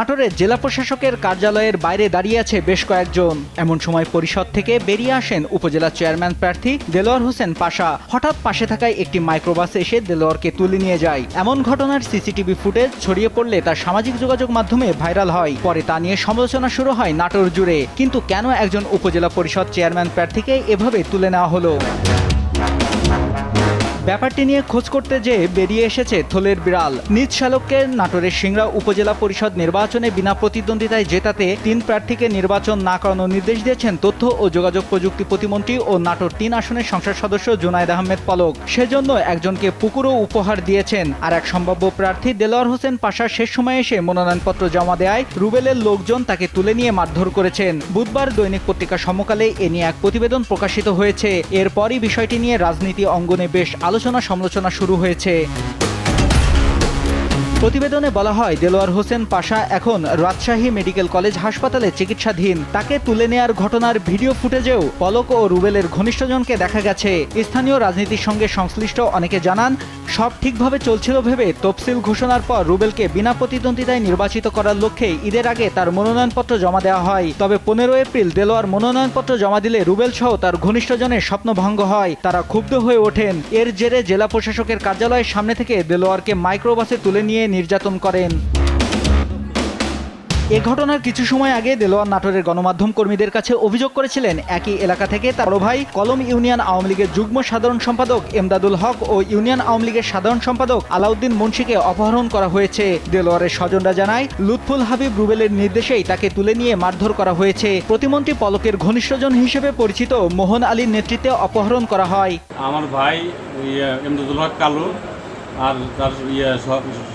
নাটোরের জেলা প্রশাসকের কার্যালয়ের বাইরে দাঁড়িয়ে আছে বেশ কয়েকজন। এমন সময় পরিষদ থেকে বেরিয়ে আসেন উপজেলা চেয়ারম্যান প্রার্থী দেলোয়ার হোসেন পাশা। হঠাৎ পাশে থাকায় একটি মাইক্রোবাস এসে দেলোয়ারকে তুলে নিয়ে যায়। এমন ঘটনার সিসিটিভি ফুটেজ ছড়িয়ে পড়লে তা সামাজিক যোগাযোগ মাধ্যমে ভাইরাল হয়। পরে তা নিয়ে সমালোচনা শুরু হয় নাটোর জুড়ে। কিন্তু কেন একজন উপজেলা পরিষদ চেয়ারম্যান প্রার্থীকে এভাবে তুলে নেওয়া হলো? ব্যাপারটি নিয়ে খোঁজ করতে যেয়ে বেরিয়ে এসেছে থলের বিড়াল। নিজ শালককে নাটোরের সিংড়া উপজেলা পরিষদ নির্বাচনে বিনা প্রতিদ্বন্দ্বিতায় জেতাতে ৩ প্রার্থীকে নির্বাচন না করানোর নির্দেশ দিয়েছেন তথ্য ও যোগাযোগ প্রযুক্তি প্রতিমন্ত্রী ও নাটোর ৩ আসনের সংসদ সদস্য জুনায়েদ আহমেদ পলক। সেজন্য একজনকে পুকুরও উপহার দিয়েছেন। আর এক সম্ভাব্য প্রার্থী দেলোয়ার হোসেন পাশা শেষ সময়ে এসে মনোনয়নপত্র জমা দেয় রুবেলের লোকজন তাকে তুলে নিয়ে মারধর করেছেন। বুধবার দৈনিক পত্রিকা সমকালে এ নিয়ে এক প্রতিবেদন প্রকাশিত হয়েছে। এরপরই বিষয়টি নিয়ে রাজনীতি অঙ্গনে বেশ আলোচনা সমালোচনা শুরু হয়েছে। প্রতিবেদনে বলা হয়, দেলোয়ার হোসেন পাশা এখন রাজশাহী মেডিকেল কলেজ হাসপাতালে চিকিৎসাধীন। তাকে তুলে নেয়ার ঘটনার ভিডিও ফুটেজেও পলক ও রুবেলের ঘনিষ্ঠজনকে দেখা গেছে। স্থানীয় রাজনীতির সঙ্গে সংশ্লিষ্ট অনেকে জানান, সব ঠিকভাবে চলছিল ভেবে তফসিল ঘোষণার পর রুবেলকে বিনা প্রতিদ্বন্দ্বিতায় নির্বাচিত করার লক্ষ্যে ঈদের আগে তার মনোনয়নপত্র জমা দেওয়া হয়। তবে 15 এপ্রিল দেলোয়ার মনোনয়নপত্র জমা দিলে রুবেল সহ তার ঘনিষ্ঠজনের স্বপ্নভঙ্গ হয়। তারা ক্ষুব্ধ হয়ে ওঠেন। এর জেরে জেলা প্রশাসকের কার্যালয়ের সামনে থেকে দেলোয়ারকে মাইক্রোবাসে তুলে নিয়ে নির্যাতন করেন। এ ঘটনার কিছু সময় আগে দেলোয়ার নাটোরের গণমাধ্যম কর্মীদের কাছে অভিযোগ করেছিলেন, একই এলাকা থেকে তার বড় ভাই কলম ইউনিয়ন আওয়ামী লীগের যুগ্ম সাধারণ সম্পাদক এমদাদুল হক ও ইউনিয়ন আওয়ামী লীগের সাধারণ সম্পাদক আলাউদ্দিন মুন্সিকে অপহরণ করা হয়েছে। দেলোয়ারের স্বজনরা জানায়, লুৎফুল হাবিব রুবেলের নির্দেশেই তাকে তুলে নিয়ে মারধর করা হয়েছে। প্রতিমন্ত্রী পলকের ঘনিষ্ঠজন হিসেবে পরিচিত মোহন আলীর নেতৃত্বে অপহরণ করা হয়। আমার ভাই এমদাদুল হক কালু আর তার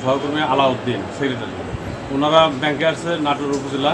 সহকর্মী আলাউদ্দিন সেক্রেটারি, ওনারা ব্যাংকে আসছে নাটোর উপজেলা